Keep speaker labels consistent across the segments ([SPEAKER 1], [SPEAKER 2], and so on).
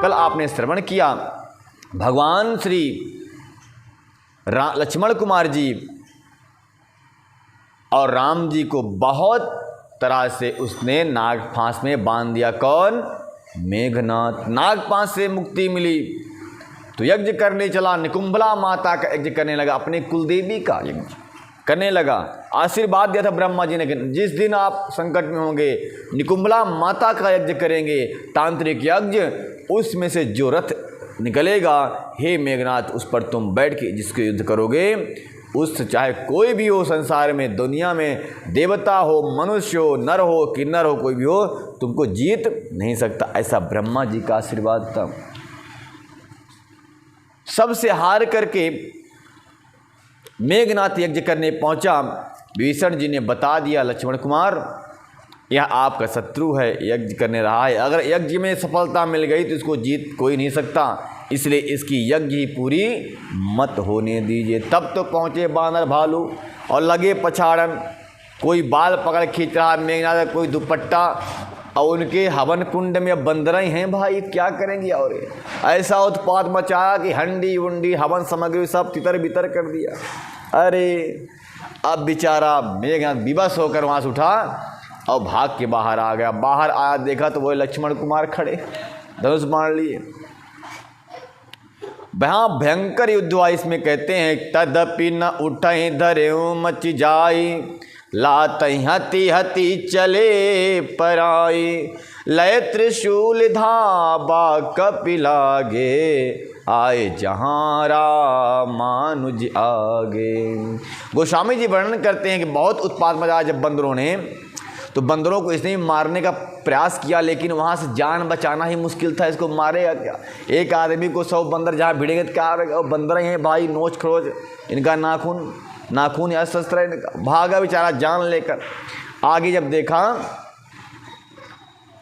[SPEAKER 1] कल आपने श्रवण किया भगवान श्री लक्ष्मण कुमार जी और राम जी को बहुत तरह से उसने नागफांस में बांध दिया। कौन? मेघनाथ। नागफांस से मुक्ति मिली तो यज्ञ करने चला, निकुंभला माता का यज्ञ करने लगा, अपने कुलदेवी का यज्ञ करने लगा। आशीर्वाद दिया था ब्रह्मा जी ने, जिस दिन आप संकट में होंगे निकुंभला माता का यज्ञ करेंगे, तांत्रिक यज्ञ, उसमें से जो रथ निकलेगा, हे मेघनाथ, उस पर तुम बैठ के जिसके युद्ध करोगे, उस चाहे कोई भी हो संसार में, दुनिया में, देवता हो, मनुष्य हो, नर हो, किन्नर हो, कोई भी हो, तुमको जीत नहीं सकता। ऐसा ब्रह्मा जी का आशीर्वाद था। सबसे हार करके मेघनाथ यज्ञ करने पहुंचा। विभीषण जी ने बता दिया, लक्ष्मण कुमार यह आपका शत्रु है, यज्ञ करने रहा है, अगर यज्ञ में सफलता मिल गई तो इसको जीत कोई नहीं सकता, इसलिए इसकी यज्ञ ही पूरी मत होने दीजिए। तब तो पहुँचे बानर भालू और लगे पछाड़न, कोई बाल पकड़ खींच रहा मेघनाथ, कोई दुपट्टा, और उनके हवन कुंड में बंदरें हैं भाई, क्या करेंगे। और ऐसा उत्पात मचाया कि हंडी उंडी हवन सामग्री सब तितर बितर कर दिया। अरे अब बेचारा मेघनाथ विवश होकर वहाँ से उठा और भाग के बाहर आ गया। बाहर आया, देखा तो वो लक्ष्मण कुमार खड़े, धनुष बाण लिए। वहाँ भयंकर युद्ध हुआ। इसमें कहते हैं, तदपि न उठई धर्यो मच जाई, लातई हति हति चले पराई, लय त्रिशूल धाबा कपिलागे, आए जहाँ रामानुज आगे। गोस्वामी जी वर्णन करते हैं कि बहुत उत्पात मचा जब बंदरों ने, तो बंदरों को इसने मारने का प्रयास किया, लेकिन वहाँ से जान बचाना ही मुश्किल था। इसको मारेगा क्या? एक आदमी को 100 बंदर जहाँ भिड़ेंगे तो क्या होगा? बंदर हैं भाई, नोच खरोच, इनका नाखून या शस्त्र है। भागा बेचारा जान लेकर। आगे जब देखा,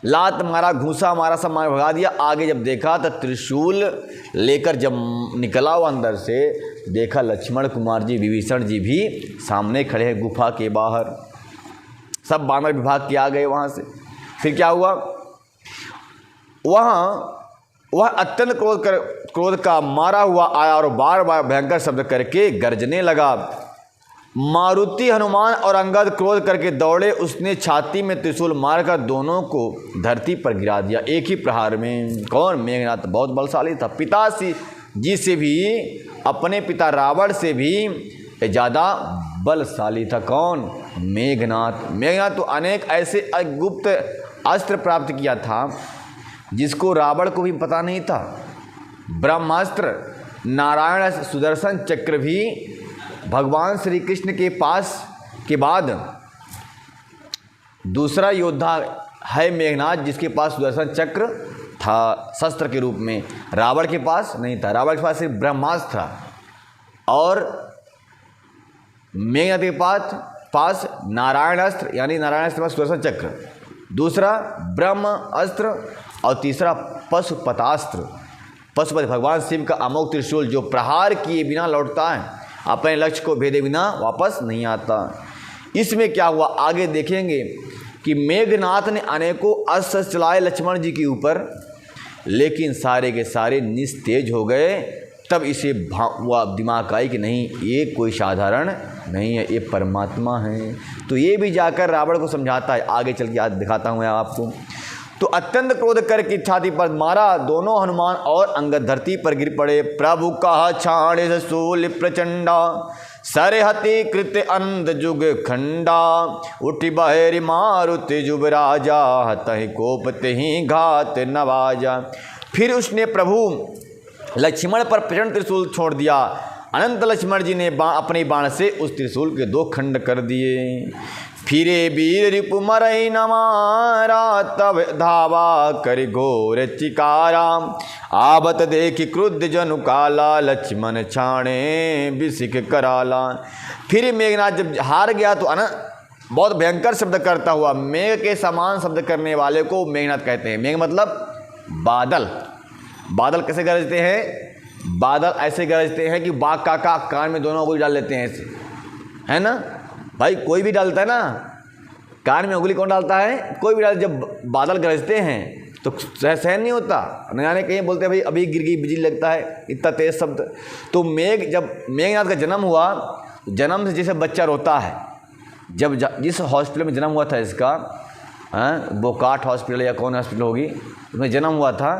[SPEAKER 1] लात मारा, घूसा मारा, सब मार भगा दिया। आगे जब देखा तो त्रिशूल लेकर जब निकला वो अंदर से, देखा लक्ष्मण कुमार जी, विभीषण जी भी सामने खड़े हैं गुफा के बाहर। सब बानर विभाग के आ गए वहाँ से। फिर क्या हुआ? वह अत्यंत क्रोध का मारा हुआ आया और बार बार भयंकर शब्द करके गर्जने लगा। मारुति, हनुमान और अंगद क्रोध करके दौड़े। उसने छाती में त्रिशूल मारकर दोनों को धरती पर गिरा दिया एक ही प्रहार में। कौन? मेघनाथ बहुत बलशाली था, पिता जी से भी, अपने पिता रावण से भी ज़्यादा बलशाली था। कौन? मेघनाथ। मेघनाथ तो अनेक ऐसे गुप्त अस्त्र प्राप्त किया था जिसको रावण को भी पता नहीं था। ब्रह्मास्त्र, नारायण, सुदर्शन चक्र भी भगवान श्री कृष्ण के पास के बाद दूसरा योद्धा है मेघनाथ, जिसके पास सुदर्शन चक्र था शस्त्र के रूप में। रावण के पास नहीं था। रावण के पास सिर्फ ब्रह्मास्त्र था और मेघनाथ के पास नारायण अस्त्र, यानी नारायण अस्त्र में सुदर्शन चक्र, दूसरा ब्रह्म अस्त्र और तीसरा पशुपतास्त्र। पशुपति भगवान शिव का अमोघ त्रिशूल जो प्रहार किए बिना लौटता है, अपने लक्ष्य को भेदे बिना वापस नहीं आता। इसमें क्या हुआ आगे देखेंगे कि मेघनाथ ने अनेकों अस्त्र चलाए लक्ष्मण जी के ऊपर, लेकिन सारे के सारे निस्तेज हो गए। तब इसे हुआ दिमाग आई कि नहीं, ये कोई साधारण नहीं है, ये परमात्मा है। तो ये भी जाकर रावण को समझाता है। आगे चल के आज दिखाता हूँ मैं आपको। तो अत्यंत क्रोध करके छाती पर मारा। दोनों हनुमान और अंगद धरती पर गिर पड़े। प्रभु कहा छाड़े शूल प्रचंडा, सरहति कृत अंध जुग खंडा, उठी बहेरी मारुति जुब राजा, तहि कोप तहि घात नवाजा। फिर उसने प्रभु लक्ष्मण पर प्रचंड त्रिशूल छोड़ दिया। अनंत लक्ष्मण जी ने अपने बाण से उस त्रिशूल के 2 खंड कर दिए। फिरे वीर रिपु मरई न मारा, तब धावा कर घोर चिकारा, आवत देखि क्रुद्ध जनु काला, लक्ष्मण छाणे बिसिक कराला। फिर मेघनाथ जब हार गया तो बहुत भयंकर शब्द करता हुआ, मेघ के समान शब्द करने वाले को मेघनाथ कहते हैं। मेघ मतलब बादल। बादल कैसे गरजते हैं? बादल ऐसे गरजते हैं कि बाघ काका कान में दोनों उंगली डाल लेते हैं ऐसे, है ना भाई? कोई भी डालता है ना, कान में उंगली कौन डालता है? कोई भी डाल। जब बादल गरजते हैं तो सहन नहीं होता। न जाने कहीं बोलते हैं भाई अभी गिर गई बिजली लगता है, इतना तेज शब्द। तो जब मेघनाथ का जन्म हुआ, जन्म से जैसे बच्चा रोता है, जब जिस हॉस्पिटल में जन्म हुआ था इसका, बोकाट हॉस्पिटल या कौन हॉस्पिटल होगी, उसमें जन्म हुआ था,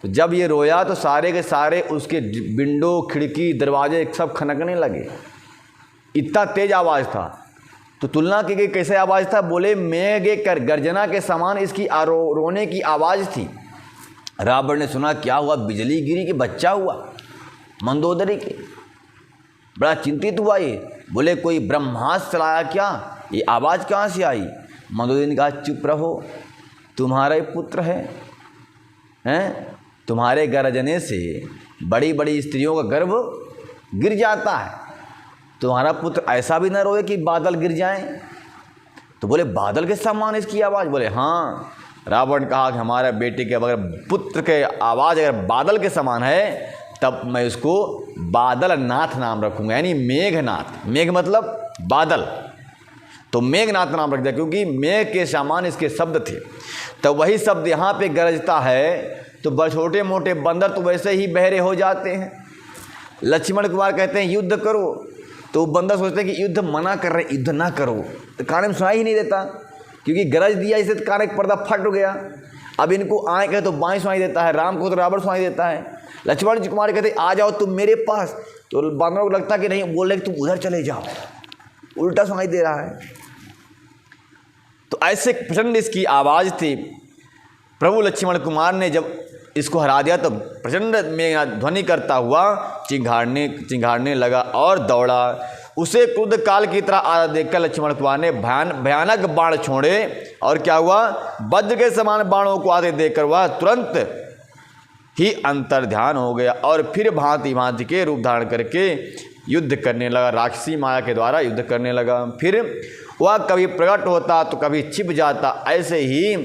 [SPEAKER 1] तो जब ये रोया तो सारे के सारे उसके विंडो, खिड़की, दरवाजे सब खनकने लगे, इतना तेज आवाज़ था। तो तुलना की गई कैसे आवाज़ था, बोले मेघ के गर्जना के समान इसकी रोने की आवाज़ थी। रावण ने सुना क्या हुआ, बिजली गिरी कि बच्चा हुआ मंदोदरी के, बड़ा चिंतित हुआ ये। बोले कोई ब्रह्मास्त्र चलाया क्या, ये आवाज़ कहाँ से आई। मंदोदरी ने कहा चुप रहो, तुम्हारा ही पुत्र हैं, तुम्हारे गरजने से बड़ी बड़ी स्त्रियों का गर्भ गिर जाता है, तुम्हारा पुत्र ऐसा भी न रोए कि बादल गिर जाएं। तो बोले बादल के समान इसकी आवाज़। बोले हाँ। रावण कहा कि हमारे बेटे के अगर पुत्र के आवाज़ अगर बादल के समान है तब मैं उसको बादलनाथ नाम रखूँगा, यानी मेघनाथ। मेघ मतलब बादल, तो मेघनाथ नाम रख दिया क्योंकि मेघ के समान इसके शब्द थे। तो वही शब्द यहाँ पे गरजता है तो छोटे मोटे बंदर तो वैसे ही बहरे हो जाते हैं। लक्ष्मण कुमार कहते हैं युद्ध करो, तो बंदर सोचते हैं कि युद्ध मना कर रहे, युद्ध ना करो, तो कान में सुनाई ही नहीं देता क्योंकि गरज दिया इसे, तो कान का पर्दा फट गया। अब इनको आए कहे तो बाएं सुनाई देता है, राम को तो रावण सुनाई देता है। लक्ष्मण कुमार कहते आ जाओ तुम मेरे पास, तो बांदरों को लगता कि नहीं, बोल रहे कि तुम उधर चले जाओ, उल्टा सुनाई दे रहा है। तो ऐसे प्रचंड इसकी आवाज़ थी। प्रभु लक्ष्मण कुमार ने जब इसको हरा दिया तो प्रचंड में ध्वनि करता हुआ चिंघाड़ने लगा और दौड़ा। उसे क्रुद्ध काल की तरह आधा देखकर लक्ष्मण कुमार ने भयानक बाण छोड़े और क्या हुआ, वज्र के समान बाणों को आते देखकर वह तुरंत ही अंतर ध्यान हो गया और फिर भांति भांति के रूप धारण करके युद्ध करने लगा, राक्षसी माया के द्वारा युद्ध करने लगा। फिर वह कभी प्रकट होता तो कभी छिप जाता, ऐसे ही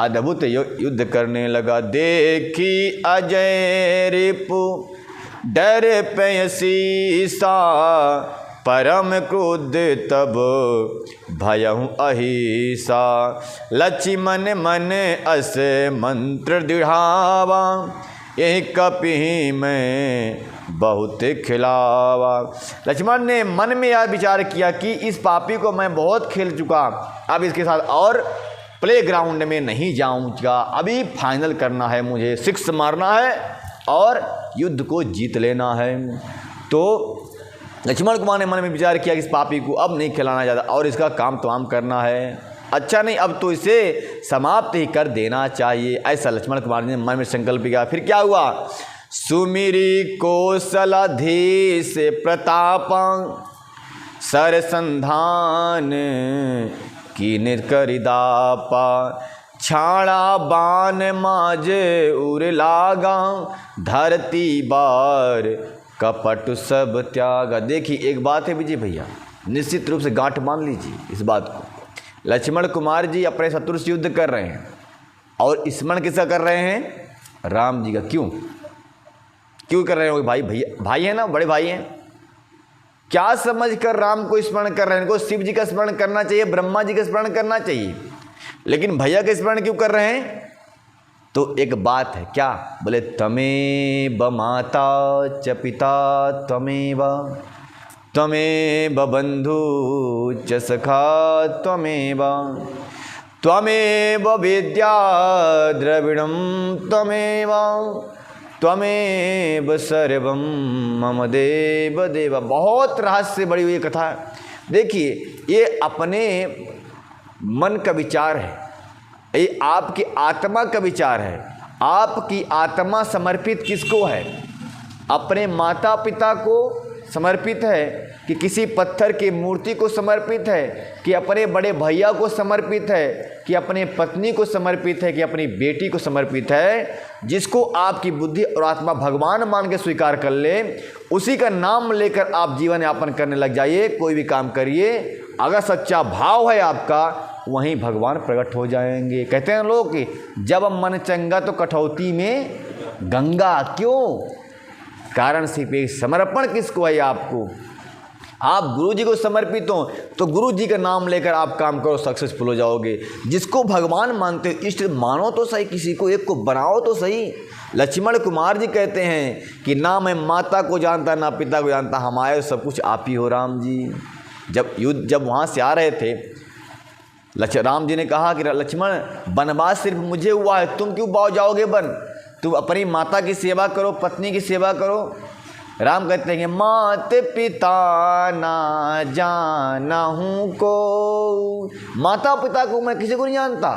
[SPEAKER 1] अद्भुत युद्ध करने लगा। देखी अजय रिपु डर पयसीसा, परम क्रोध तब भयहु अहिसा। लक्ष्मण मन अस मंत्र दृढ़ावा, यही कपि में बहुत खिलावा। लक्ष्मण ने मन में यह विचार किया कि इस पापी को मैं बहुत खेल चुका, अब इसके साथ और प्ले ग्राउंड में नहीं जाऊंगा, अभी फाइनल करना है, मुझे 6 मारना है और युद्ध को जीत लेना है। तो लक्ष्मण कुमार ने मन में विचार किया कि इस पापी को अब नहीं खिलाना ज़्यादा और इसका काम तमाम करना है, अच्छा नहीं अब तो इसे समाप्त ही कर देना चाहिए, ऐसा लक्ष्मण कुमार ने मन में संकल्प किया। फिर क्या हुआ, सुमिरी कौशलाधीश प्रतापा, सरसंधान की निर्करिदापा। छाड़ा बान माजे उर लागा, धरती बार कपट सब त्यागा। देखिए एक बात है विजय भैया, निश्चित रूप से गांठ बांध लीजिए इस बात को। लक्ष्मण कुमार जी अपने शत्रु से युद्ध कर रहे हैं और स्मरण किसका कर रहे हैं, राम जी का। क्यों कर रहे हो भाई है ना, बड़े भाई हैं, क्या समझकर राम को स्मरण कर रहे हैं। इनको शिव जी का स्मरण करना चाहिए, ब्रह्मा जी का स्मरण करना चाहिए, लेकिन भैया का स्मरण क्यों कर रहे हैं। तो एक बात है क्या, बोले तमेव माता च पिता त्वमेव, त्वमेव बंधु च सखा त्वमेव, त्वमेव विद्या द्रविणं त्वमेव, त्वमेव सर्वं मम देव देव। बहुत रहस्य बड़ी हुई कथा है। देखिए ये अपने मन का विचार है, ये आपकी आत्मा का विचार है। आपकी आत्मा समर्पित किसको है, अपने माता पिता को समर्पित है कि किसी पत्थर की मूर्ति को समर्पित है कि अपने बड़े भैया को समर्पित है कि अपने पत्नी को समर्पित है कि अपनी बेटी को समर्पित है। जिसको आपकी बुद्धि और आत्मा भगवान मान के स्वीकार कर ले, उसी का नाम लेकर आप जीवन यापन करने लग जाइए, कोई भी काम करिए। अगर सच्चा भाव है आपका, वहीं भगवान प्रकट हो जाएंगे। कहते हैं लोग कि जब मन चंगा तो कठौती में गंगा। क्यों, कारण सिर्फ एक समर्पण किसको है आपको, आप गुरु जी को समर्पित हो तो गुरु जी का नाम लेकर आप काम करो, सक्सेसफुल हो जाओगे। जिसको भगवान मानते हो, इष्ट मानो तो सही, किसी को एक को बनाओ तो सही। लक्ष्मण कुमार जी कहते हैं कि ना मैं माता को जानता ना पिता को जानता, हमारे सब कुछ आप ही हो राम जी। जब वहाँ से आ रहे थे, राम जी ने कहा कि लक्ष्मण वनवास सिर्फ मुझे हुआ है, तुम क्यों बाव जाओगे वन? तुम अपनी माता की सेवा करो, पत्नी की सेवा करो। राम कहते हैं कि मात पिता ना जानहूं को, माता पिता को मैं किसी को नहीं जानता।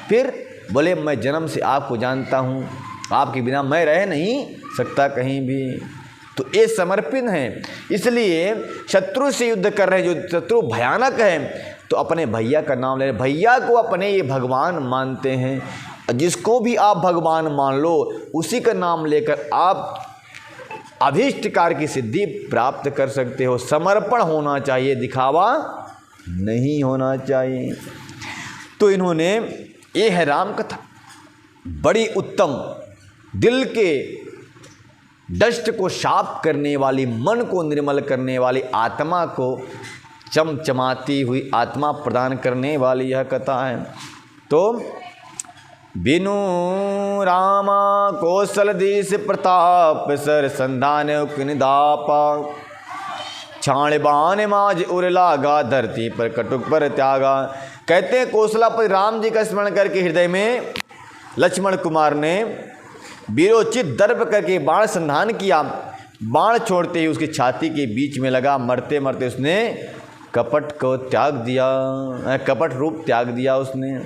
[SPEAKER 1] फिर बोले मैं जन्म से आपको जानता हूँ, आपके बिना मैं रह नहीं सकता कहीं भी। तो ये समर्पित हैं, इसलिए शत्रु से युद्ध कर रहे हैं। जो शत्रु भयानक है तो अपने भैया का नाम ले रहे, भैया को अपने ये भगवान मानते हैं। जिसको भी आप भगवान मान लो, उसी का नाम लेकर आप अभीष्ट कार्य की सिद्धि प्राप्त कर सकते हो। समर्पण होना चाहिए, दिखावा नहीं होना चाहिए। तो इन्होंने, ये है राम कथा, बड़ी उत्तम, दिल के डस्ट को साफ करने वाली, मन को निर्मल करने वाली, आत्मा को चमचमाती हुई आत्मा प्रदान करने वाली यह कथा है। तो बिनु रामा कौशलधीश प्रताप, सर संधान किनदापा, छाणबान माज उर लागा, धरती पर कटुक पर त्यागा। कहते हैं कौशलापति राम जी का स्मरण करके हृदय में लक्ष्मण कुमार ने वीरोचित दर्प करके बाण संधान किया। बाण छोड़ते ही उसकी छाती के बीच में लगा। मरते मरते उसने कपट को त्याग दिया, कपट रूप त्याग दिया उसने।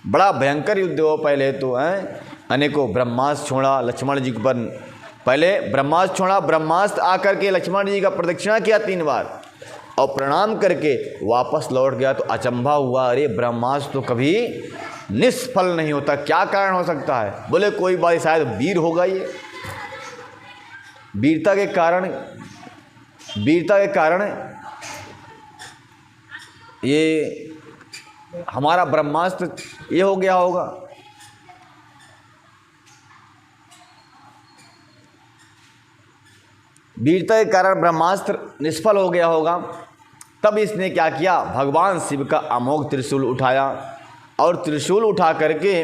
[SPEAKER 1] बड़ा भयंकर युद्ध हो पहले तो है। अनेकों ब्रह्मास्त्र छोड़ा लक्ष्मण जी पर, पहले ब्रह्मास्त्र छोड़ा, ब्रह्मास्त्र आकर के लक्ष्मण जी का प्रदक्षिणा किया 3 बार और प्रणाम करके वापस लौट गया। तो अचंभा हुआ, अरे ब्रह्मास्त्र तो कभी निष्फल नहीं होता, क्या कारण हो सकता है? बोले कोई बात, शायद वीर होगा ये। वीरता के कारण ये हमारा ब्रह्मास्त्र ये हो गया होगा। वीरता के कारण ब्रह्मास्त्र निष्फल हो गया होगा। तब इसने क्या किया, भगवान शिव का अमोघ त्रिशूल उठाया और त्रिशूल उठा करके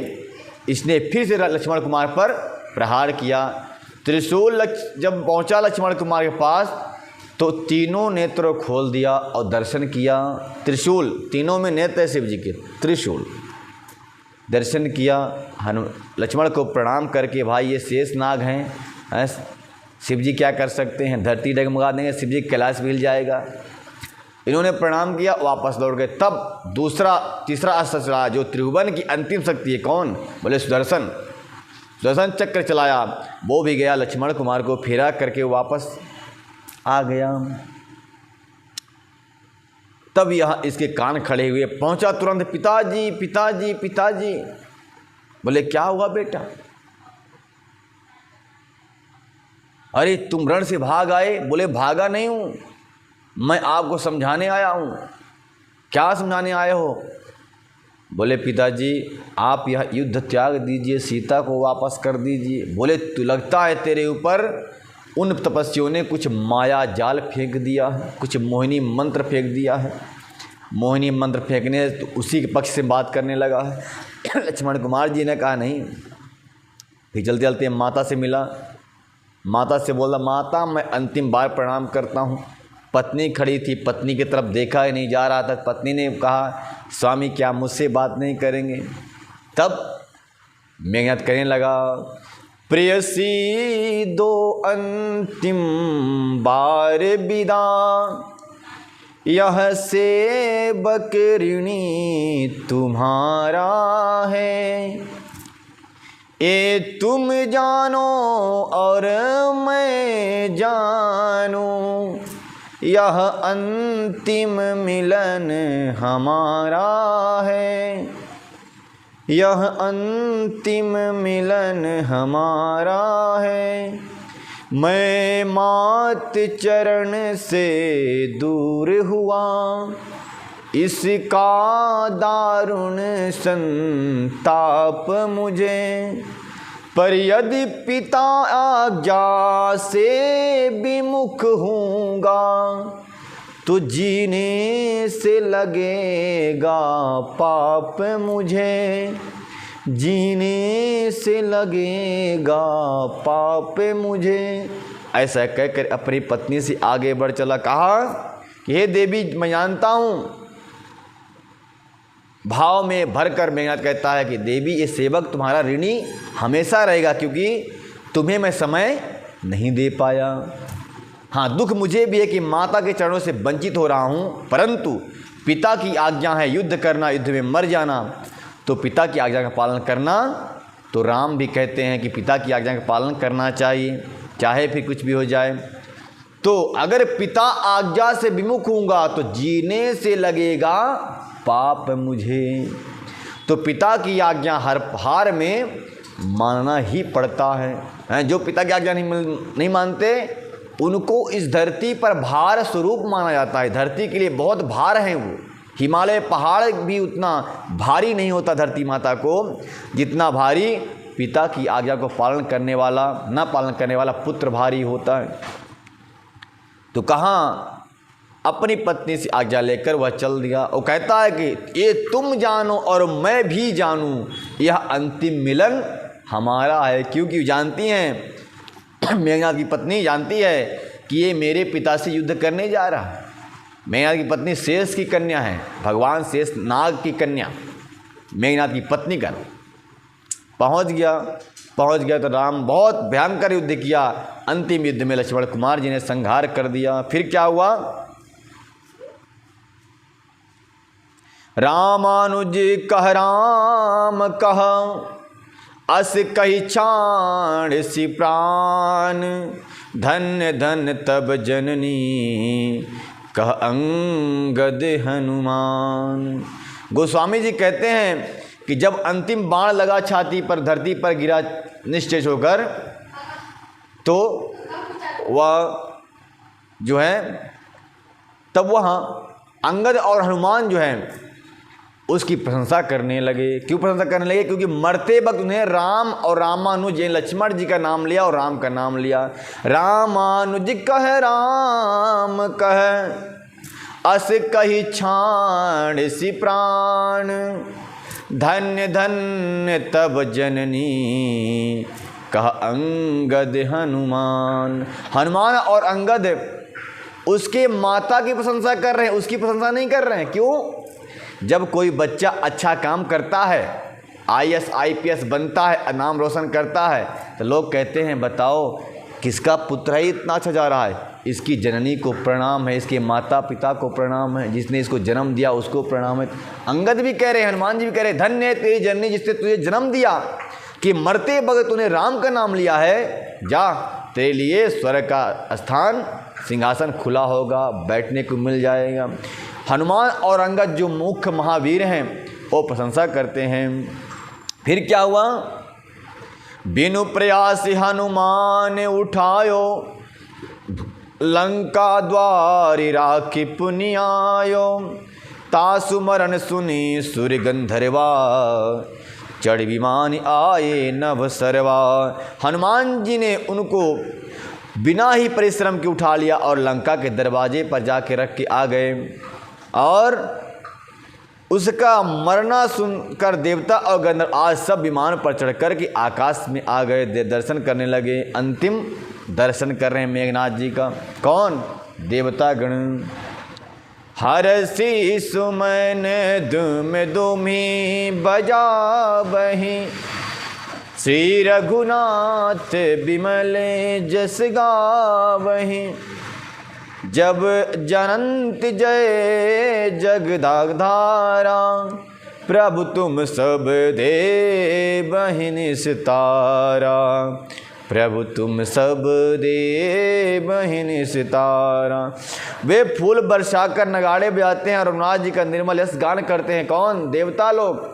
[SPEAKER 1] इसने फिर से लक्ष्मण कुमार पर प्रहार किया। त्रिशूल जब पहुंचा लक्ष्मण कुमार के पास तो तीनों नेत्र खोल दिया और दर्शन किया। त्रिशूल, तीनों में नेत्र है शिव जी के, त्रिशूल दर्शन किया। लक्ष्मण को प्रणाम करके, भाई ये शेष नाग हैं, शिव जी क्या कर सकते हैं, धरती डगमगा देंगे, शिव जी कैलाश भी हिल जाएगा। इन्होंने प्रणाम किया, वापस लौट गए। तब तीसरा अस्त्र चलाया, जो त्रिभुवन की अंतिम शक्ति है। कौन? बोले सुदर्शन चक्र चलाया। वो भी गया, लक्ष्मण कुमार को फेरा करके वापस आ गया। तब यहाँ इसके कान खड़े हुए, पहुंचा तुरंत, पिताजी पिताजी पिताजी। बोले क्या हुआ बेटा? अरे तुम रण से भाग आए? बोले भागा नहीं हूं, मैं आपको समझाने आया हूं। क्या समझाने आए हो? बोले पिताजी आप यह युद्ध त्याग दीजिए, सीता को वापस कर दीजिए। बोले तू, लगता है तेरे ऊपर उन तपस्वियों ने कुछ माया जाल फेंक दिया है, कुछ मोहिनी मंत्र फेंक दिया है। मोहिनी मंत्र फेंकने तो उसी के पक्ष से बात करने लगा है। लक्ष्मण कुमार जी ने कहा नहीं। फिर चलते चलते माता से मिला, माता से बोला माता मैं अंतिम बार प्रणाम करता हूँ। पत्नी खड़ी थी, पत्नी की तरफ देखा ही नहीं जा रहा था। पत्नी ने कहा स्वामी क्या मुझसे बात नहीं करेंगे? तब मेघनाथ कहने लगा, प्रेयसी दो अंतिम बार विदा, यह सेवक ऋणी तुम्हारा है। ये तुम जानो और मैं जानूं, यह अंतिम मिलन हमारा है। यह अंतिम मिलन हमारा है। मैं मात चरण से दूर हुआ, इसका दारुण संताप मुझे। पर यदि पिता आज्ञा से विमुख हूँगा, तो जीने से लगेगा पाप मुझे, जीने से लगेगा पाप मुझे। ऐसा कहकर अपनी पत्नी से आगे बढ़ चला। कहा कि हे देवी, मैं जानता हूँ। भाव में भरकर मेघनाथ कहता है कि देवी, ये सेवक तुम्हारा ऋणी हमेशा रहेगा, क्योंकि तुम्हें मैं समय नहीं दे पाया। हाँ, दुख मुझे भी है कि माता के चरणों से वंचित हो रहा हूँ, परंतु पिता की आज्ञा है युद्ध करना, युद्ध में मर जाना, तो पिता की आज्ञा का पालन करना। तो राम भी कहते हैं कि पिता की आज्ञा का पालन करना चाहिए, चाहे फिर कुछ भी हो जाए। तो अगर पिता आज्ञा से विमुख होऊंगा तो जीने से लगेगा पाप मुझे। तो पिता की आज्ञा हर हार में मानना ही पड़ता है। जो पिता की आज्ञा नहीं मानते, उनको इस धरती पर भार स्वरूप माना जाता है। धरती के लिए बहुत भार हैं वो। हिमालय पहाड़ भी उतना भारी नहीं होता धरती माता को, जितना भारी पिता की आज्ञा को पालन करने वाला, न पालन करने वाला पुत्र भारी होता है। तो कहाँ अपनी पत्नी से आज्ञा लेकर वह चल दिया और कहता है कि ये तुम जानो और मैं भी जानूं, यह अंतिम मिलन हमारा है। क्योंकि जानती हैं, मेघनाथ की पत्नी जानती है कि ये मेरे पिता से युद्ध करने जा रहा है। मेघनाथ की पत्नी शेष की कन्या है, भगवान शेष नाग की कन्या मेघनाथ की पत्नी का। पहुंच गया तो राम बहुत भयंकर युद्ध किया। अंतिम युद्ध में लक्ष्मण कुमार जी ने संहार कर दिया। फिर क्या हुआ? रामानुज कह राम कह, अस कही छाण सी प्राण, धन्य धन्य तब जननी कह अंगद हनुमान। गोस्वामी जी कहते हैं कि जब अंतिम बाण लगा छाती पर, धरती पर गिरा निश्चेष होकर, तो वह जो है तब वहाँ अंगद और हनुमान जो है उसकी प्रशंसा करने लगे। क्यों प्रशंसा करने लगे? क्योंकि मरते वक्त उन्हें राम और रामानुज लक्ष्मण जी का नाम लिया और राम का नाम लिया। रामानुज कह राम कह, अस कही छाण सी प्राण, धन्य धन्य तब जननी कह अंगद हनुमान। हनुमान और अंगद उसके माता की प्रशंसा कर रहे हैं, उसकी प्रशंसा नहीं कर रहे हैं। क्यों? जब कोई बच्चा अच्छा काम करता है, IAS IPS बनता है, नाम रोशन करता है, तो लोग कहते हैं बताओ किसका पुत्र है इतना अच्छा जा रहा है, इसकी जननी को प्रणाम है, इसके माता पिता को प्रणाम है, जिसने इसको जन्म दिया उसको प्रणाम है। अंगद भी कह रहे हैं, हनुमान जी भी कह रहे हैं, धन्य है तेरी जननी जिसने तुझे जन्म दिया, कि मरते वक्त तूने राम का नाम लिया है। जा, तेरे लिए स्वर्ग का स्थान सिंहासन खुला होगा, बैठने को मिल जाएगा। हनुमान और अंगद जो मुख्य महावीर हैं वो प्रशंसा करते हैं। फिर क्या हुआ? बिनु प्रयास हनुमान उठायो, लंका द्वारि राखी पुनियायो, तासु मरण सुनी सूर्य गंधर्वा, चढ़ विमान आए नभ सरवा। हनुमान जी ने उनको बिना ही परिश्रम के उठा लिया और लंका के दरवाजे पर जाके रख के आ गए, और उसका मरना सुनकर देवता और गंधर्व आज सब विमान पर चढ़ कर के आकाश में आ गए, दर्शन करने लगे। अंतिम दर्शन कर रहे हैं मेघनाथ जी का। कौन? देवता गण। हरसी सुमन दुम दुमी बजाबहि, श्री रघुनाथ बिमल जस गावहि, जब जनंत जय जगदाधारा, प्रभु तुम सब देवहि निस्तारा, प्रभु तुम सब देवहि निस्तारा। वे फूल बरसाकर नगाड़े बजाते हैं और रघुनाथ जी का निर्मल यश गान करते हैं। कौन? देवता लोग।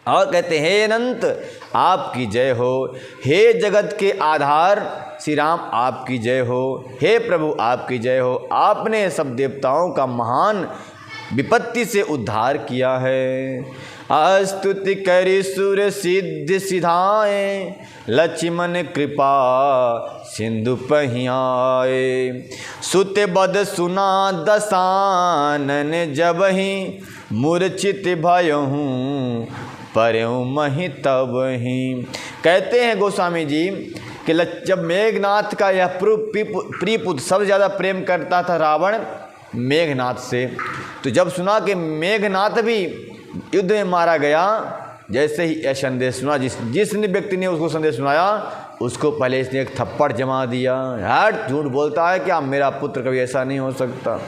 [SPEAKER 1] और कहते हैं हे अनंत आपकी जय हो, हे जगत के आधार श्री राम आपकी जय हो, हे प्रभु आपकी जय हो। आपने सब देवताओं का महान विपत्ति से उद्धार किया है। स्तुति करि सुर सिद्ध सिधाए, लक्ष्मण कृपा सिंधु पहियाए। सुत बद सुना दसानन, जबहि मूर्छित भयहूँ परऊँ महि तबहि। कहते हैं गोस्वामी जी कि जब मेघनाथ का यह प्रिय पुत्र सबसे ज़्यादा प्रेम करता था रावण मेघनाथ से, तो जब सुना कि मेघनाथ भी युद्ध में मारा गया, जैसे ही यह संदेश सुना, जिस व्यक्ति ने उसको संदेश सुनाया उसको पहले इसने एक थप्पड़ जमा दिया। हट, झूठ बोलता है क्या, मेरा पुत्र कभी ऐसा नहीं हो सकता।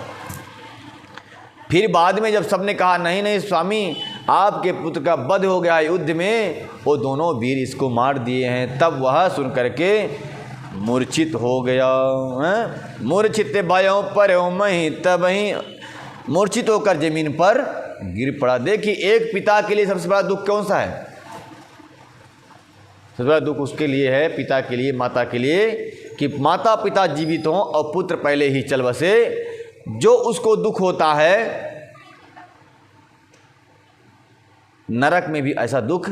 [SPEAKER 1] फिर बाद में जब सबने कहा नहीं नहीं स्वामी, आपके पुत्र का वध हो गया युद्ध में, वो दोनों वीर इसको मार दिए हैं, तब वह सुन करके मूर्छित हो गया। मूर्छित भयो परयो महि तबहि, मूर्छित होकर जमीन पर गिर पड़ा। देखिए, एक पिता के लिए सबसे बड़ा दुख कौन सा है? सबसे बड़ा दुख उसके लिए है, पिता के लिए, माता के लिए, कि माता पिता जीवित हों और पुत्र पहले ही चल बसे। जो उसको दुख होता है, नरक में भी ऐसा दुख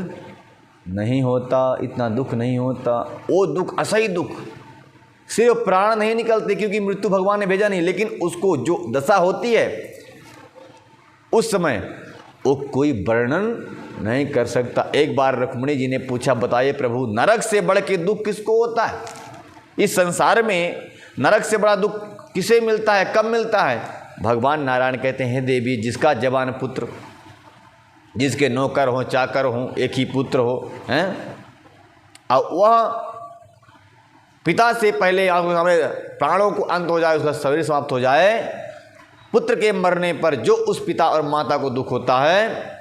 [SPEAKER 1] नहीं होता, इतना दुख नहीं होता। वो दुख असही दुख, सिर्फ प्राण नहीं निकलते क्योंकि मृत्यु भगवान ने भेजा नहीं, लेकिन उसको जो दशा होती है उस समय वो कोई वर्णन नहीं कर सकता। एक बार रुक्मिणी जी ने पूछा, बताइए प्रभु, नरक से बढ़ के दुख किसको होता है? इस संसार में नरक से बड़ा दुख किसे मिलता है, कब मिलता है? भगवान नारायण कहते हैं, देवी, जिसका जवान पुत्र, जिसके नौकर हो चाकर हो, एक ही पुत्र हो, हैं, और वह पिता से पहले हमारे प्राणों को अंत हो जाए, उसका शरीर समाप्त हो जाए, पुत्र के मरने पर जो उस पिता और माता को दुख होता है,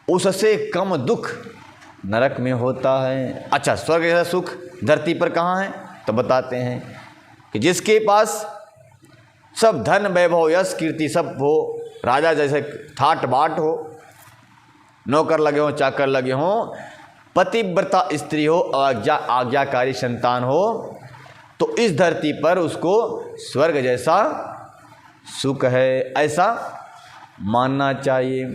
[SPEAKER 1] उससे कम दुख नरक में होता है। अच्छा, स्वर्ग जैसा सुख धरती पर कहाँ है? तो बताते हैं कि जिसके पास सब धन वैभव यश कीर्ति सब हो, राजा जैसे ठाट बाट हो, नौकर लगे हों चाकर लगे हों, पतिव्रता स्त्री हो, आज्ञाकारी संतान हो, तो इस धरती पर उसको स्वर्ग जैसा सुख है, ऐसा मानना चाहिए।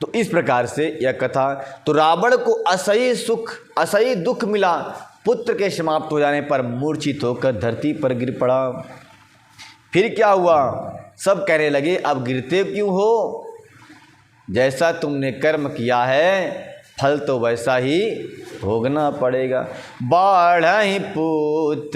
[SPEAKER 1] तो इस प्रकार से यह कथा, तो रावण को असही सुख असही दुख मिला, पुत्र के समाप्त हो जाने पर मूर्छित होकर धरती पर गिर पड़ा। फिर क्या हुआ? सब कहने लगे, अब गिरते क्यों हो? जैसा तुमने कर्म किया है फल तो वैसा ही भोगना पड़ेगा। बाढ़हि पूत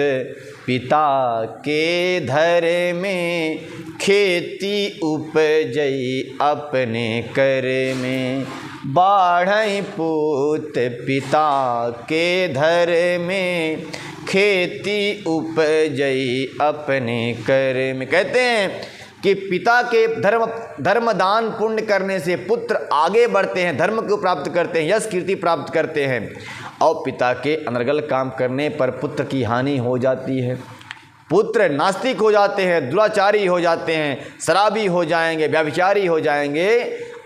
[SPEAKER 1] पिता के धर में, खेती उपजई अपने कर में। बाढ़हि पूत पिता के धर में, खेती उपजई अपने कर में। कहते हैं कि पिता के धर्म दान पुण्य करने से पुत्र आगे बढ़ते हैं, धर्म को प्राप्त करते हैं, यश कीर्ति प्राप्त करते हैं, और पिता के अनर्गल काम करने पर पुत्र की हानि हो जाती है। पुत्र नास्तिक हो जाते हैं, दुराचारी हो जाते हैं, शराबी हो जाएंगे, व्यभिचारी हो जाएंगे,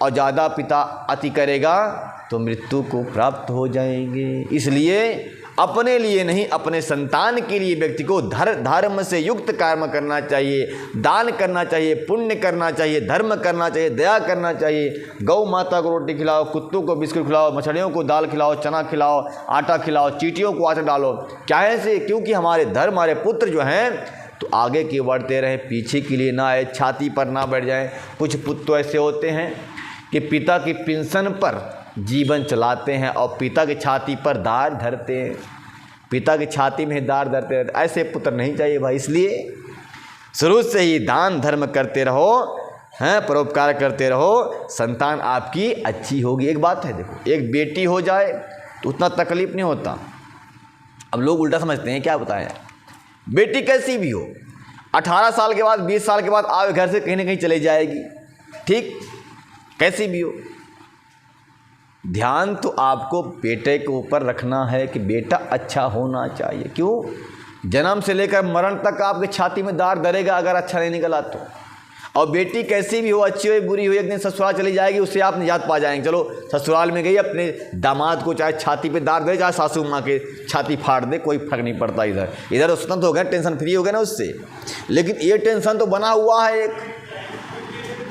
[SPEAKER 1] और ज़्यादा पिता अति करेगा तो मृत्यु को प्राप्त हो जाएंगे। इसलिए अपने लिए नहीं, अपने संतान के लिए व्यक्ति को धर्म से युक्त कर्म करना चाहिए, दान करना चाहिए, पुण्य करना चाहिए, धर्म करना चाहिए, दया करना चाहिए। गौ माता को रोटी खिलाओ, कुत्तों को बिस्कुट खिलाओ, मछलियों को दाल खिलाओ, चना खिलाओ, आटा खिलाओ, चींटियों को आटा डालो। क्या है से? क्योंकि हमारे धर्म, हमारे पुत्र जो हैं तो आगे की बढ़ते रहें, पीछे के लिए ना आए, छाती पर ना बैठ जाएं। कुछ पुत्र तो ऐसे होते हैं कि पिता की पेंशन पर जीवन चलाते हैं और पिता की छाती पर दार धरते हैं, पिता की छाती में दार धरते रहते। ऐसे पुत्र नहीं चाहिए भाई। इसलिए शुरू से ही दान धर्म करते रहो, हैं, परोपकार करते रहो, संतान आपकी अच्छी होगी। एक बात है, देखो, एक बेटी हो जाए तो उतना तकलीफ नहीं होता। अब लोग उल्टा समझते हैं, क्या बताएं, बेटी कैसी भी हो, 18 साल के बाद 20 साल के बाद आप घर से कहीं ना कहीं चले जाएगी, ठीक, कैसी भी हो। ध्यान तो आपको बेटे के ऊपर रखना है कि बेटा अच्छा होना चाहिए। क्यों? जन्म से लेकर मरण तक आपके छाती में दार धरेगा अगर अच्छा नहीं निकला तो। और बेटी कैसी भी हो, अच्छी हो बुरी हो, एक दिन ससुराल चली जाएगी, उससे आप निजात पा जाएंगे। चलो ससुराल में गई, अपने दामाद को चाहे छाती पे दार दे, चाहे सासू माँ के छाती फाड़ दे, कोई फर्क नहीं पड़ता। इधर स्वतंत्र हो गए, टेंशन फ्री हो गए ना उससे। लेकिन ये टेंशन तो बना हुआ है एक,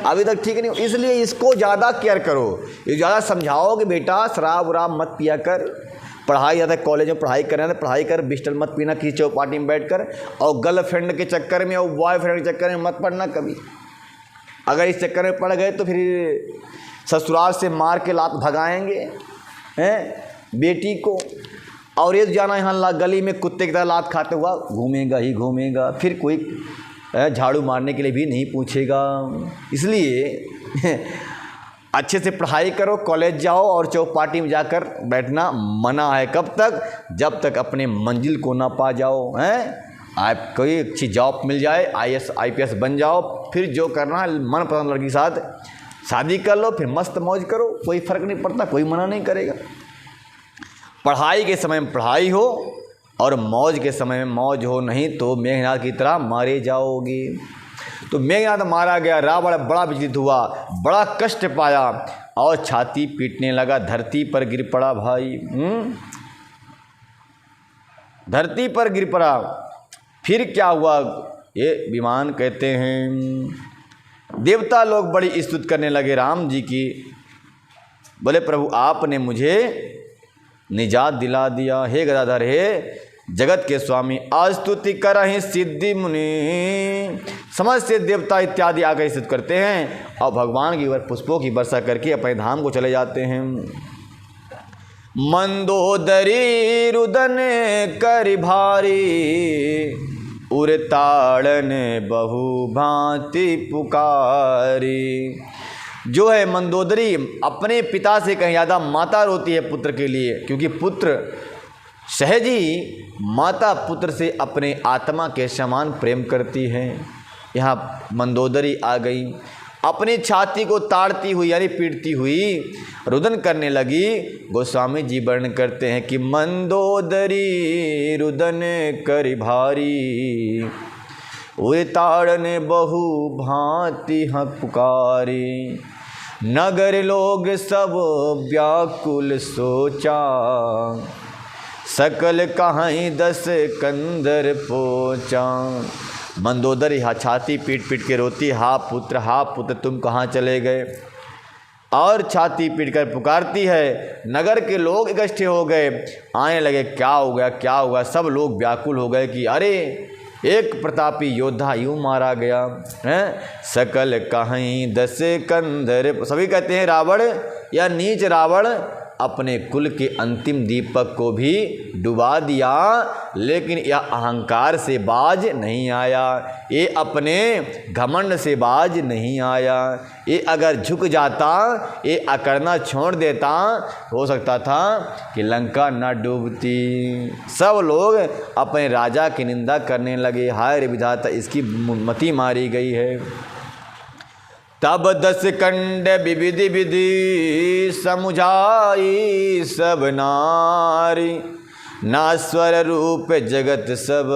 [SPEAKER 1] अभी तक ठीक नहीं हो, इसलिए इसको ज़्यादा केयर करो। ये ज़्यादा समझाओ कि बेटा शराब वराब मत पिया कर, पढ़ाई ज़्यादा कॉलेज में पढ़ाई करना है पढ़ाई कर, बिस्टल मत पीना किसी चौपाटी में बैठ कर, और गर्लफ्रेंड के चक्कर में और बॉयफ्रेंड के चक्कर में मत पड़ना कभी। अगर इस चक्कर में पड़ गए तो फिर ससुराल से मार के लात भगाएंगे हैं बेटी को, और ये जाना यहाँ गली में कुत्ते की तरह लात खाते हुआ घूमेगा ही घूमेगा, फिर कोई झाड़ू मारने के लिए भी नहीं पूछेगा। इसलिए अच्छे से पढ़ाई करो, कॉलेज जाओ, और चौपाटी में जाकर बैठना मना है। कब तक? जब तक अपने मंजिल को ना पा जाओ। हैं आप कोई अच्छी जॉब मिल जाए, IAS IPS बन जाओ, फिर जो करना है मनपसंद लड़की के साथ शादी कर लो, फिर मस्त मौज करो, कोई फ़र्क नहीं पड़ता, कोई मना नहीं करेगा। पढ़ाई के समय में पढ़ाई हो और मौज के समय में मौज हो, नहीं तो मेघनाथ की तरह मारे जाओगे। तो मेघनाथ मारा गया, रावण बड़ा विचलित हुआ, बड़ा कष्ट पाया और छाती पीटने लगा, धरती पर गिर पड़ा भाई। धरती पर गिर पड़ा। फिर क्या हुआ? ये विमान कहते हैं देवता लोग बड़ी स्तुति करने लगे राम जी की। बोले प्रभु आपने मुझे निजात दिला दिया, हे गदाधर, हे जगत के स्वामी, आज स्तुति करहि सिद्धि मुनि। समझ से देवता इत्यादि आकर स्तुति करते हैं और भगवान की ओर पुष्पों की वर्षा करके अपने धाम को चले जाते हैं। मंदोदरी रुदन कर भारी, उरताड़न बहु भांति पुकारी। जो है मंदोदरी अपने पिता से कहीं ज़्यादा माता रोती है पुत्र के लिए, क्योंकि पुत्र सहज ही माता पुत्र से अपने आत्मा के समान प्रेम करती है। यहाँ मंदोदरी आ गई, अपनी छाती को ताड़ती हुई यानी पीटती हुई रुदन करने लगी। गोस्वामी जी वर्णन करते हैं कि मंदोदरी रुदन कर भारी, वे ताड़न बहु भांति हक पुकारी। नगर लोग सब व्याकुल सोचा, सकल कहीं 10 कंदर पोचा। मंदोदरी छाती पीट पीट के रोती, हा पुत्र तुम कहाँ चले गए, और छाती पीट कर पुकारती है। नगर के लोग इकट्ठे हो गए, आने लगे क्या हो गया क्या हुआ। सब लोग व्याकुल हो गए कि अरे एक प्रतापी योद्धा यूँ मारा गया है। सकल कहीं 10 कंदर, सभी कहते हैं रावण या नीच रावण अपने कुल के अंतिम दीपक को भी डुबा दिया, लेकिन यह अहंकार से बाज नहीं आया, ये अपने घमंड से बाज नहीं आया। ये अगर झुक जाता, ये अकड़ना छोड़ देता, हो सकता था कि लंका न डूबती। सब लोग अपने राजा की निंदा करने लगे, हाय रे विधाता इसकी मति मारी गई है। तब 10 कंड विविधि विधि समुझाई सब नारी, नास्वर रूप जगत सब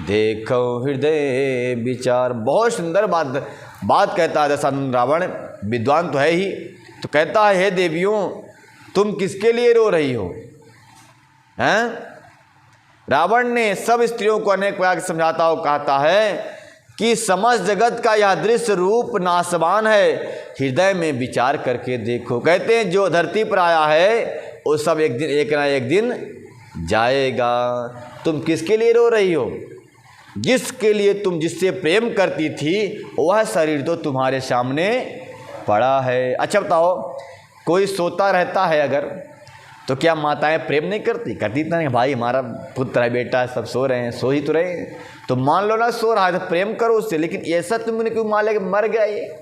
[SPEAKER 1] देखो हृदय विचार। बहुत सुंदर बात कहता है दशानन रावण, विद्वान तो है ही, तो कहता है हे देवियों तुम किसके लिए रो रही हो हैं। रावण ने सब स्त्रियों को अनेक प्रकार से समझाता हो, कहता है कि समस्त जगत का यह दृश्य रूप नाशवान है, हृदय में विचार करके देखो। कहते हैं जो धरती पर आया है वो सब एक ना एक दिन जाएगा। तुम किसके लिए रो रही हो? जिसके लिए तुम जिससे प्रेम करती थी वह शरीर तो तुम्हारे सामने पड़ा है। अच्छा बताओ, कोई सोता रहता है अगर, तो क्या माताएं प्रेम नहीं करती? करती इतना नहीं, भाई हमारा पुत्र है बेटा सब सो रहे हैं, सो ही तो रहे, तो मान लो ना सो रहा है तो प्रेम करो उससे। लेकिन ऐसा तुमने क्यों मान लिया कि मर गया ये?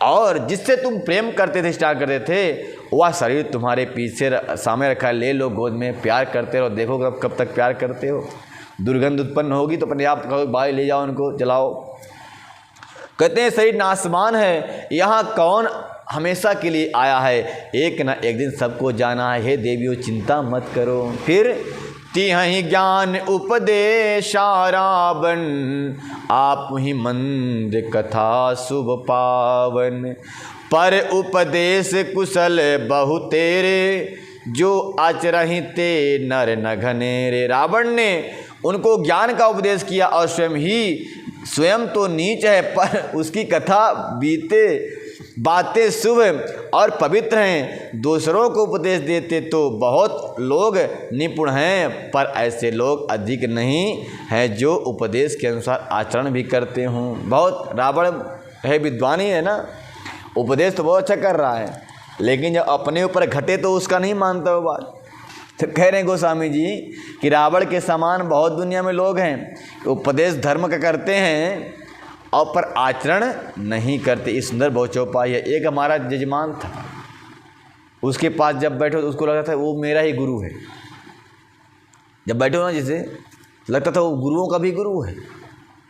[SPEAKER 1] और जिससे तुम प्रेम करते थे, स्टार्ट करते थे, वह शरीर तुम्हारे पीछे सामने रखा है, ले लो गोद में, प्यार करते रहो, देखो कब तक प्यार करते हो। दुर्गंध उत्पन्न होगी तो अपने आप कहो भाई ले जाओ उनको, जलाओ। कहते हैं शरीर नाशवान है, यहाँ कौन हमेशा के लिए आया है, एक ना एक दिन सबको जाना है। हे देवियों चिंता मत करो। फिर तिहि ज्ञान उपदेशा रावण, आप ही मंद कथा शुभ पावन। पर उपदेश कुशल बहु तेरे, जो आचरहि ते नर न घनेरे। रावण ने उनको ज्ञान का उपदेश किया और स्वयं ही स्वयं तो नीच है पर उसकी कथा बीते बातें शुभ और पवित्र हैं। दूसरों को उपदेश देते तो बहुत लोग निपुण हैं, पर ऐसे लोग अधिक नहीं हैं जो उपदेश के अनुसार आचरण भी करते हों। बहुत रावण है, विद्वान ही है ना, उपदेश तो बहुत अच्छा कर रहा है, लेकिन जब अपने ऊपर घटे तो उसका नहीं मानता वो बात। तो कह रहे हैं गोस्वामी जी कि रावण के समान बहुत दुनिया में लोग हैं, उपदेश धर्म का करते हैं और पर आचरण नहीं करते। इस सुंदर बहुचौपाई है। एक हमारा जजमान था, उसके पास जब बैठो तो उसको लगता था वो मेरा ही गुरु है। जब बैठो ना, जिसे लगता था वो गुरुओं का भी गुरु है,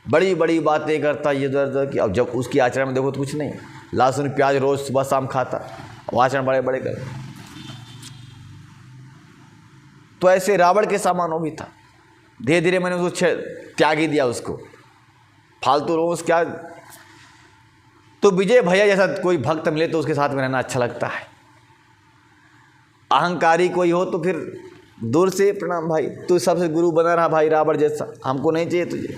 [SPEAKER 1] बड़ी बड़ी बातें करता ये इधर की। अब जब उसकी आचरण में देखो तो कुछ नहीं, लहसुन प्याज रोज़ सुबह शाम खाता, आचरण बड़े बड़े कर। तो ऐसे रावण के समान वो भी था। धीरे धीरे मैंने उसको त्याग ही दिया, उसको फालतू रोज क्या। तो विजय भैया जैसा कोई भक्त मिले तो उसके साथ में रहना अच्छा लगता है। अहंकारी कोई हो तो फिर दूर से प्रणाम भाई, तू सबसे गुरु बना रहा भाई रावण जैसा, हमको नहीं चाहिए तुझे।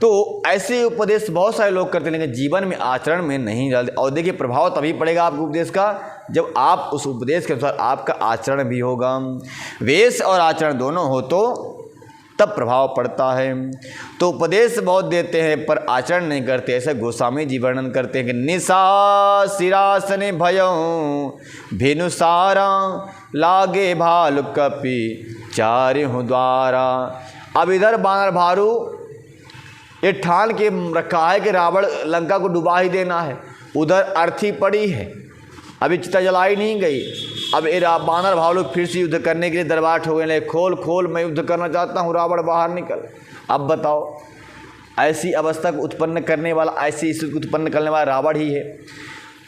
[SPEAKER 1] तो ऐसे उपदेश बहुत सारे लोग करते हैं, लेकिन जीवन में आचरण में नहीं डालते। और देखिए प्रभाव तभी पड़ेगा आपको उपदेश का जब आप उस उपदेश के अनुसार आपका आचरण भी होगा। वेश और आचरण दोनों हो तो तब प्रभाव पड़ता है। तो उपदेश बहुत देते हैं पर आचरण नहीं करते। ऐसा गोस्वामी जी वर्णन करते हैं कि निशा सिरासन भयों भेनुसारा लागे भालु कपि चारिहु द्वारा। अब इधर बानर भारू ये ठान के रखा है कि रावण लंका को डुबा ही देना है, उधर अर्थी पड़ी है, अभी चिता जलाई नहीं गई। अब ये बानर भालू फिर से युद्ध करने के लिए दरबार ठोकने लगे, खोल खोल मैं युद्ध करना चाहता हूँ, रावण बाहर निकल। अब बताओ, ऐसी अवस्था को उत्पन्न करने वाला, ऐसी स्थिति को उत्पन्न करने वाला रावण ही है।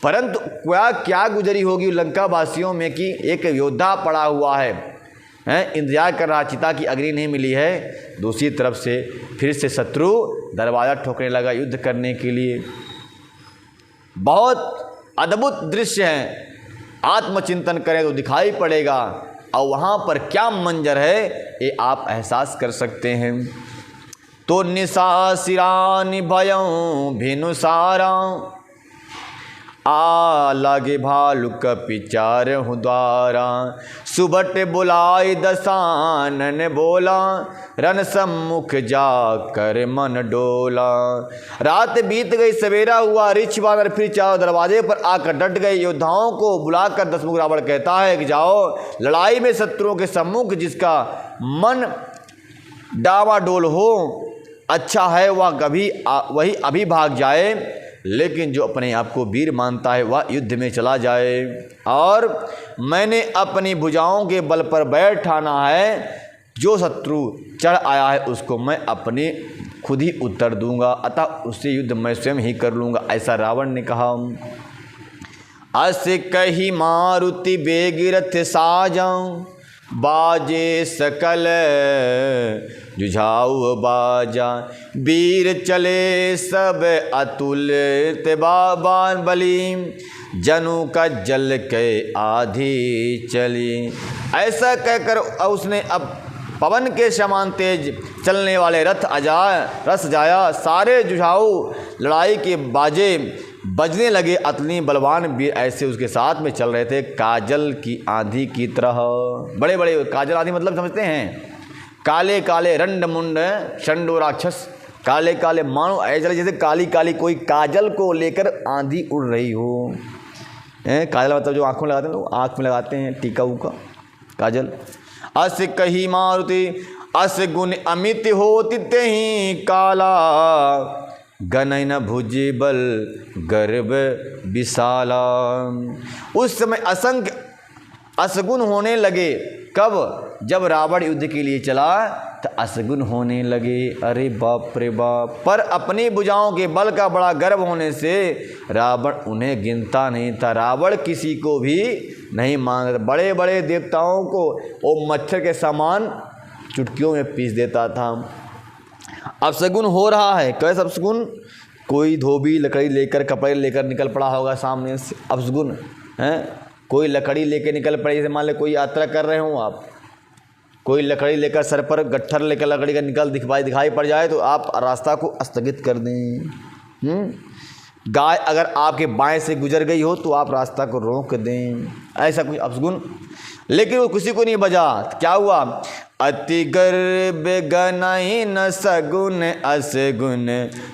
[SPEAKER 1] परंतु क्या गुजरी होगी लंका वासियों में कि एक योद्धा पड़ा हुआ है, इंतजार कर रहा, चिता की अग्नि नहीं मिली है। दूसरी तरफ से फिर से शत्रु दरवाज़ा ठोकने लगा युद्ध करने के लिए। बहुत अद्भुत दृश्य है, आत्मचिंतन करें तो दिखाई पड़ेगा, और वहाँ पर क्या मंजर है ये आप एहसास कर सकते हैं। तो निशा सिरानि भयों भेनुसारा आ लागे भालु कपि चारहु द्वारा। सुबट बुलाई दसानन बोला रन सम्मुख जा कर मन डोला। रात बीत गई, सवेरा हुआ, ऋछ बानर फिर चारों दरवाजे पर आकर डट गए। योद्धाओं को बुलाकर दसमुख रावण कहता है कि जाओ लड़ाई में शत्रुओं के सम्मुख जिसका मन डावाडोल हो, अच्छा है वही अभी भाग जाए, लेकिन जो अपने आप को वीर मानता है वह युद्ध में चला जाए। और मैंने अपनी भुजाओं के बल पर बैठाना है, जो शत्रु चढ़ आया है उसको मैं अपने खुद ही उत्तर दूंगा, अतः उससे युद्ध मैं स्वयं ही कर लूँगा, ऐसा रावण ने कहा। अस कही मारुति बेग रथ साजाऊं, बाजे सकल जुझाऊ बाजा। वीर चले सब अतुलित बाबान बली, जनु का जल के आधी चली। ऐसा कहकर उसने अब पवन के समान तेज चलने वाले रस जाया। सारे जुझाऊ लड़ाई के बाजे बजने लगे। अतनी बलवान वीर ऐसे उसके साथ में चल रहे थे काजल की आंधी की तरह। बड़े बड़े काजल आंधी मतलब समझते हैं, काले काले रंड मुंड शंडो राक्षस, काले काले मानो ऐसे जैसे काली काली कोई काजल को लेकर आंधी उड़ रही हो। काजल मतलब जो आँखों में लगाते हैं लोग, आँख में लगाते हैं टीका उका, काजल। अस कही मारुति अस गुण अमित होति तेहि काला, गनैन भुजि बल गर्भ विशाला। उस समय असंख्य असगुण होने लगे। कब? जब रावण युद्ध के लिए चला तो असगुण होने लगे। अरे बाप रे बाप। पर अपनी भुजाओं के बल का बड़ा गर्व होने से रावण उन्हें गिनता नहीं था। रावण किसी को भी नहीं मानता। बड़े बड़े देवताओं को वो मच्छर के समान चुटकियों में पीस देता था। अपशगुन हो रहा है। कैसे अपशगुन? कोई धोबी लकड़ी लेकर कपड़े लेकर निकल पड़ा होगा सामने से, अपशगुन है। कोई लकड़ी लेकर निकल पड़े, जैसे मान लो कोई यात्रा कर रहे हो आप, कोई लकड़ी लेकर सर पर गट्ठर लेकर लकड़ी का दिखाई पड़ जाए तो आप रास्ता को स्थगित कर दें। गाय अगर आपके बाएं से गुजर गई हो तो आप रास्ता को रोक दें, ऐसा कुछ अपशगुन। लेकिन वो किसी को नहीं बजा। क्या हुआ? अति गर्भ गनहि न सगुन असगुन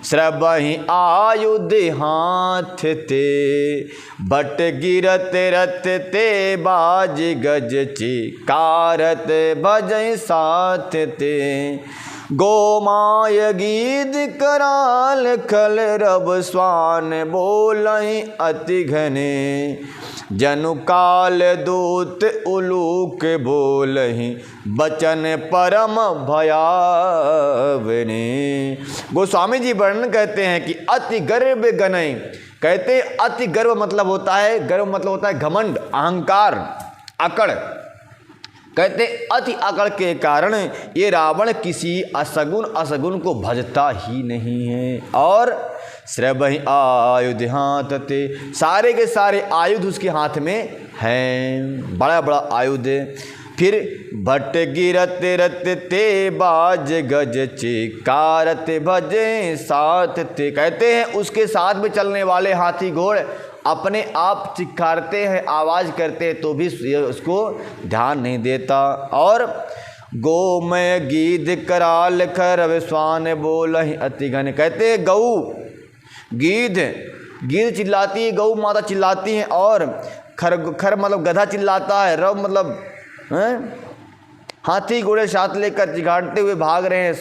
[SPEAKER 1] श्रबहि आयुध हाथ ते बट गिरत रथ ते बाज गज चिकारत भजहि साथ ते गोमाय गीत कराल खल रब स्वान बोलहि अति घने जनु काल दूत उलूक बोलहि बचन परम भयावने। गोस्वामी जी वर्णन कहते हैं कि अति गर्भ गनय, कहते हैं अति गर्व मतलब होता है, गर्व मतलब होता है घमंड, अहंकार, अकड़। कहते अति अकड़ के कारण ये रावण किसी असगुन को भजता ही नहीं है। और श्रबहि आयुध हाथ ते, सारे के सारे आयुध उसके हाथ में हैं, बड़ा बड़ा आयुध। फिर भट्ट गिरत रत ते बाज गज चिकारत भजे साथ ते, कहते हैं उसके साथ में चलने वाले हाथी घोड़ अपने आप चिक्कारते हैं, आवाज़ करते हैं तो भी उसको ध्यान नहीं देता। और गोमय गीध कराल खर स्वान बोलहि अति घन, कहते हैं गऊ गीध चिल्लाती है, गऊ माता चिल्लाती हैं, और खर मतलब गधा चिल्लाता है, रव मतलब हाथी घोड़े साथ लेकर चिघाड़ते हुए भाग रहे हैं।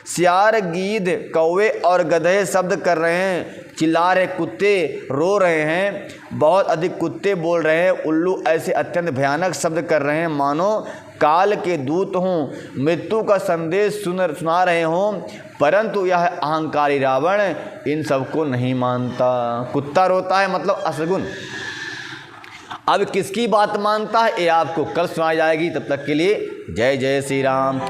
[SPEAKER 1] सियार गीध कौवे और गधे शब्द कर रहे हैं, चिल्ला रहे, कुत्ते रो रहे हैं, बहुत अधिक कुत्ते बोल रहे हैं, उल्लू ऐसे अत्यंत भयानक शब्द कर रहे हैं मानो काल के दूत हों, मृत्यु का संदेश सुना रहे हों। परंतु यह अहंकारी रावण इन सबको नहीं मानता। कुत्ता रोता है मतलब असगुन। अब किसकी बात मानता है ये आपको कल सुनाई जाएगी। तब तक के लिए जय जय श्री राम।